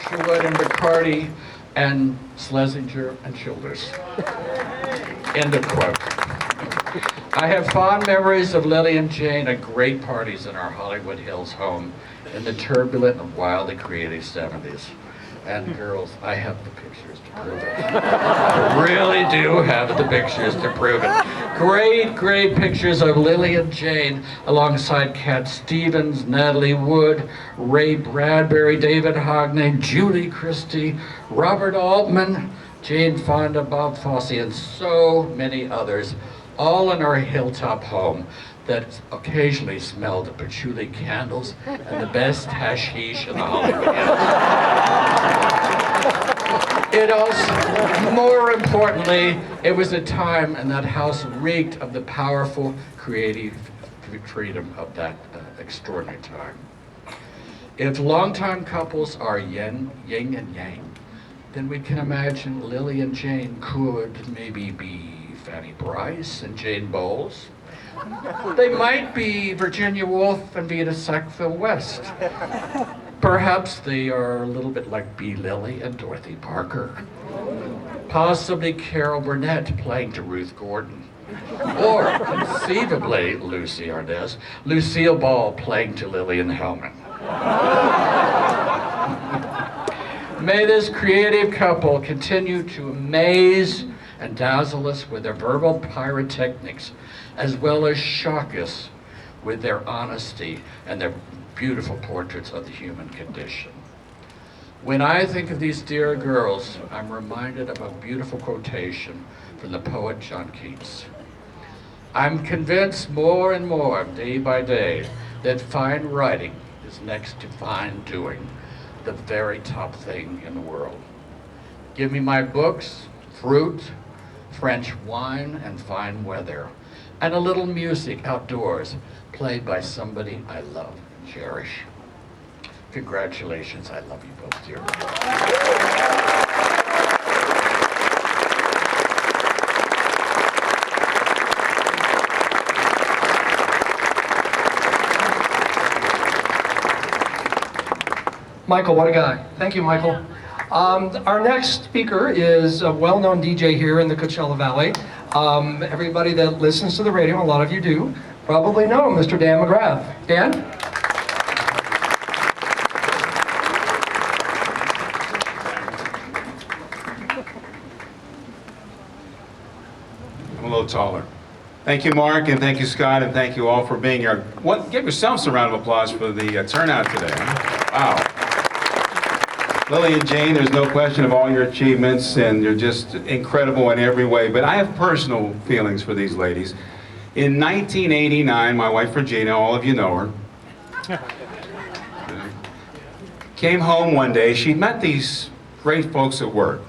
Sherwood and Riccardi and Schlesinger and Childers. End of quote. I have fond memories of Lily and Jane at great parties in our Hollywood Hills home in the turbulent and wildly creative 70s. And girls, I have the pictures to prove it. I really do have the pictures to prove it. Great, great pictures of Lily and Jane alongside Cat Stevens, Natalie Wood, Ray Bradbury, David Hockney, Julie Christie, Robert Altman, Jane Fonda, Bob Fosse, and so many others, all in our hilltop home that occasionally smelled of patchouli candles and the best hashish in the Hollywood Hills. It also, more importantly, it was a time and that house reeked of the powerful creative freedom of that extraordinary time. If longtime couples are yin and yang, then we can imagine Lily and Jane could maybe be Fanny Brice and Jane Bowles. They might be Virginia Woolf and Vita Sackville West. Perhaps they are a little bit like B. Lilly and Dorothy Parker. Possibly Carol Burnett playing to Ruth Gordon. Or, conceivably, Lucy Arnaz, Lucille Ball playing to Lillian Hellman. May this creative couple continue to amaze and dazzle us with their verbal pyrotechnics, as well as shock us with their honesty and their beautiful portraits of the human condition. When I think of these dear girls, I'm reminded of a beautiful quotation from the poet John Keats. I'm convinced more and more, day by day, that fine writing is next to fine doing, the very top thing in the world. Give me my books, fruit, French wine, and fine weather, and a little music outdoors, played by somebody I love and cherish. Congratulations, I love you both dearly. Michael, what a guy. Thank you, Michael. Our next speaker is a well-known DJ here in the Coachella Valley. Everybody that listens to the radio, a lot of you do, probably know Mr. Dan McGrath. Dan? I'm a little taller. Thank you, Mark, and thank you, Scott, and thank you all for being here. Give yourselves a round of applause for the turnout today. Wow. Lily and Jane, there's no question of all your achievements, and you're just incredible in every way. But I have personal feelings for these ladies. In 1989, my wife Regina, all of you know her, came home one day. She'd met these great folks at work,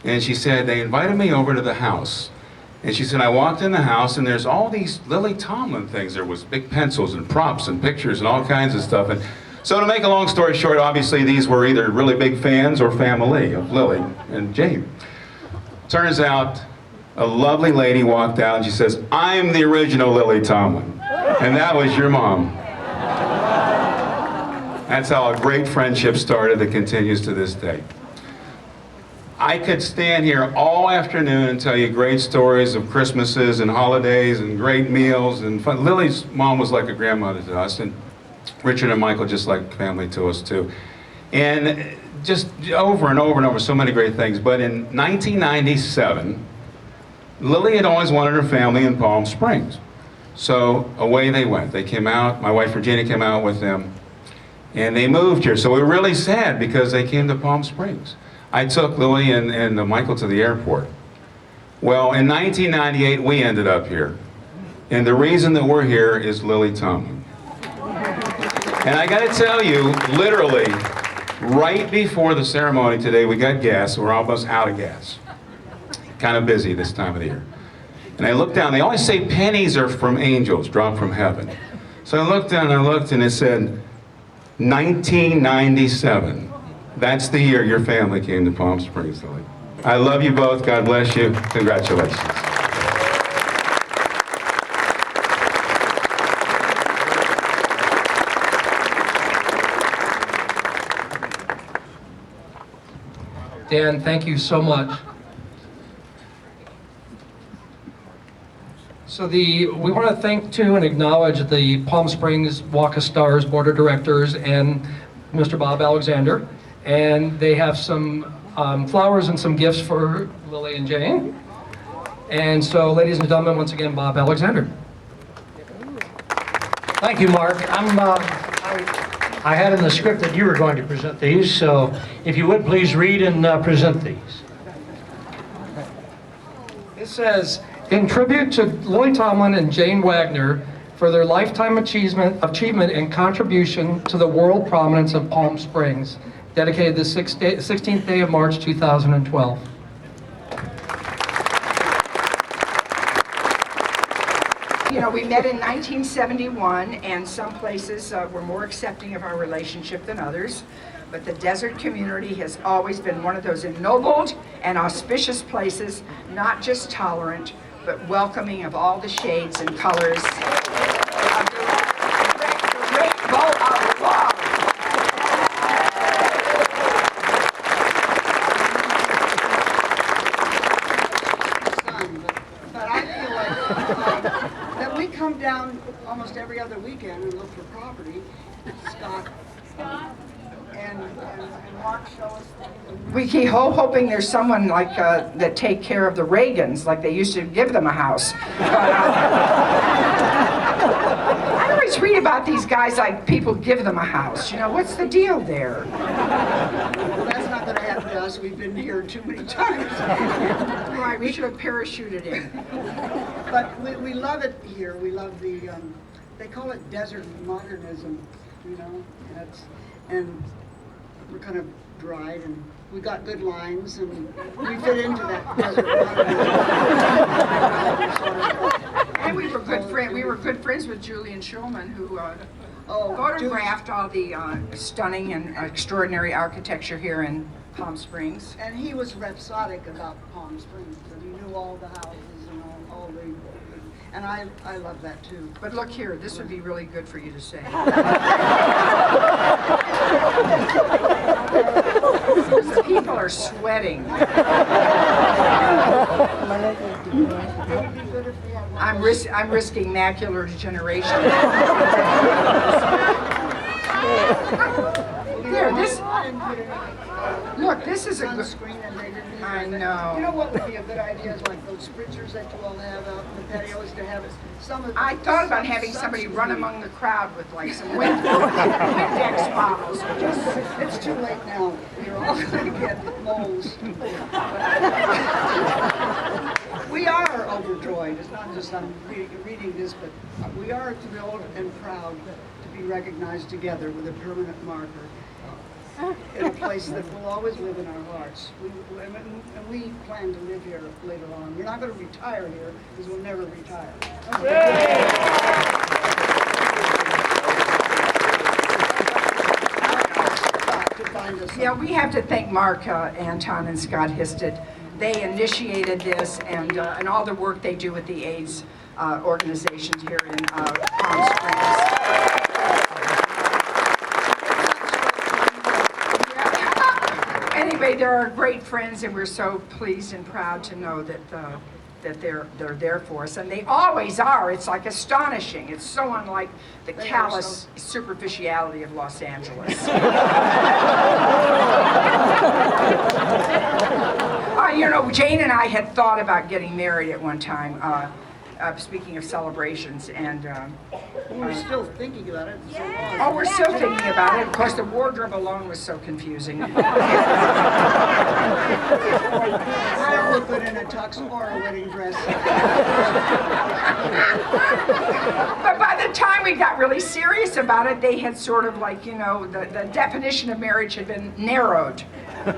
and she said, they invited me over to the house. And she said, I walked in the house, and there's all these Lily Tomlin things. There was big pencils and props and pictures and all kinds of stuff. And so to make a long story short, obviously these were either really big fans or family of Lily and Jane. Turns out a lovely lady walked out and she says, I'm the original Lily Tomlin. And that was your mom. That's how a great friendship started that continues to this day. I could stand here all afternoon and tell you great stories of Christmases and holidays and great meals and fun. Lily's mom was like a grandmother to us, and Richard and Michael just like family to us too. And just over and over and over, so many great things. But in 1997, Lily had always wanted her family in Palm Springs. So away they went. They came out, my wife Virginia came out with them, and they moved here. So we were really sad because they came to Palm Springs. I took Lily and Michael to the airport. Well, in 1998, we ended up here. And the reason that we're here is Lily Tomlin. And I gotta tell you, literally, right before the ceremony today, we got gas. We're almost out of gas. Kind of busy this time of the year. And I looked down, they always say pennies are from angels, dropped from heaven. So I looked down and I looked and it said, 1997. That's the year your family came to Palm Springs, Lily. I love you both. God bless you. Congratulations. Dan, thank you so much. So we want to thank too and acknowledge the Palm Springs Walk of Stars Board of Directors and Mr. Bob Alexander. And they have some flowers and some gifts for Lily and Jane. And so, ladies and gentlemen, once again, Bob Alexander. Thank you, Mark. I had in the script that you were going to present these, so if you would please read and present these. It says, in tribute to Lily Tomlin and Jane Wagner for their lifetime achievement and contribution to the world prominence of Palm Springs, dedicated the 16th day of March 2012. You know, we met in 1971, and some places were more accepting of our relationship than others. But the desert community has always been one of those ennobled and auspicious places, not just tolerant, but welcoming of all the shades and colors of the rainbow of love. But I feel like that we come down almost every other weekend and look for property. Scott and Mark show us that. We keep hoping there's someone like that take care of the Reagans, like they used to give them a house. I always read about these guys like people give them a house. You know, what's the deal there? Well, that's not going to happen to us. We've been here too many times. Right, we should have parachuted in. But we love it here. We love the, they call it desert modernism, you know, and we're kind of dried and we got good lines and we fit into that desert modernism. And we were good friends. We were good friends with Julian Schulman, who photographed all the stunning and extraordinary architecture here in Palm Springs. And he was rhapsodic about Palm Springs, and he knew all the houses and all the, and I love that too. But look here, this would be really good for you to say. The people are sweating. I'm risking macular degeneration. There, this. Look, this is a good screen, and they didn't. I know. You know what would be a good idea is like those spritzers that you all have out in the patios to have some of. I thought about having somebody run among the crowd with like some Windex bottles. It's too late now. You're all going to get moles. We are overjoyed. It's not just I'm reading this, but we are thrilled and proud to be recognized together with a permanent marker in a place that will always live in our hearts. And we plan to live here later on. We're not going to retire here because we'll never retire. Yeah, we have to thank Mark Anton and Scott Histed. They initiated this and all the work they do with the AIDS organizations here in Palm Springs. Anyway, they're our great friends, and we're so pleased and proud to know that that they're there for us, and they always are. It's like astonishing. It's so unlike the callous superficiality of Los Angeles. You know, Jane and I had thought about getting married at one time. Speaking of celebrations, and we're still thinking about it. Oh, we're still thinking about it. Of course, the wardrobe alone was so confusing. I don't look good in a tux or a wedding dress. But by the time we got really serious about it, they had sort of like, you know, the definition of marriage had been narrowed. And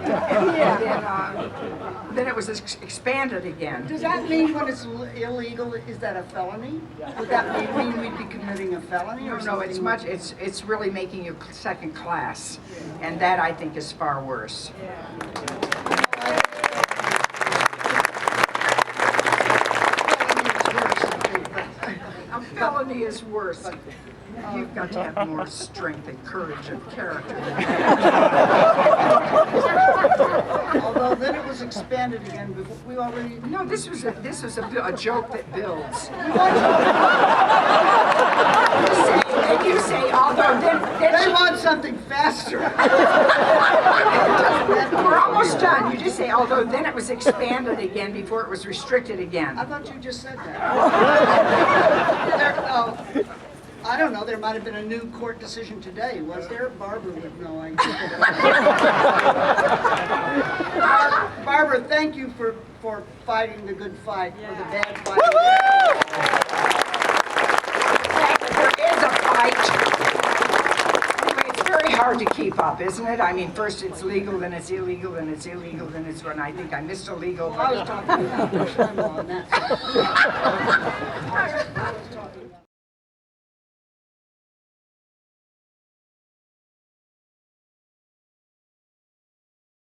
then it was expanded again. Does that mean when it's illegal, is that a felony? Would that mean we'd be committing a felony or something? No, it's really making you second class, and that I think is far worse. A felony is worse. You've got to have more strength and courage and character. Although was expanded again, but we already. No, this was a joke that builds. You say, although then They want something faster. we're almost done. You just say, although then it was expanded again before it was restricted again. I thought you just said that. I don't know, there might have been a new court decision today. Was there? Barbara would know. Barbara, thank you for fighting the good fight, for the bad fight. There is a fight. Anyway, it's very hard to keep up, isn't it? I mean, first it's legal, then it's illegal, then it's illegal, then it's when I think I missed illegal. I was talking about the on that side. I was talking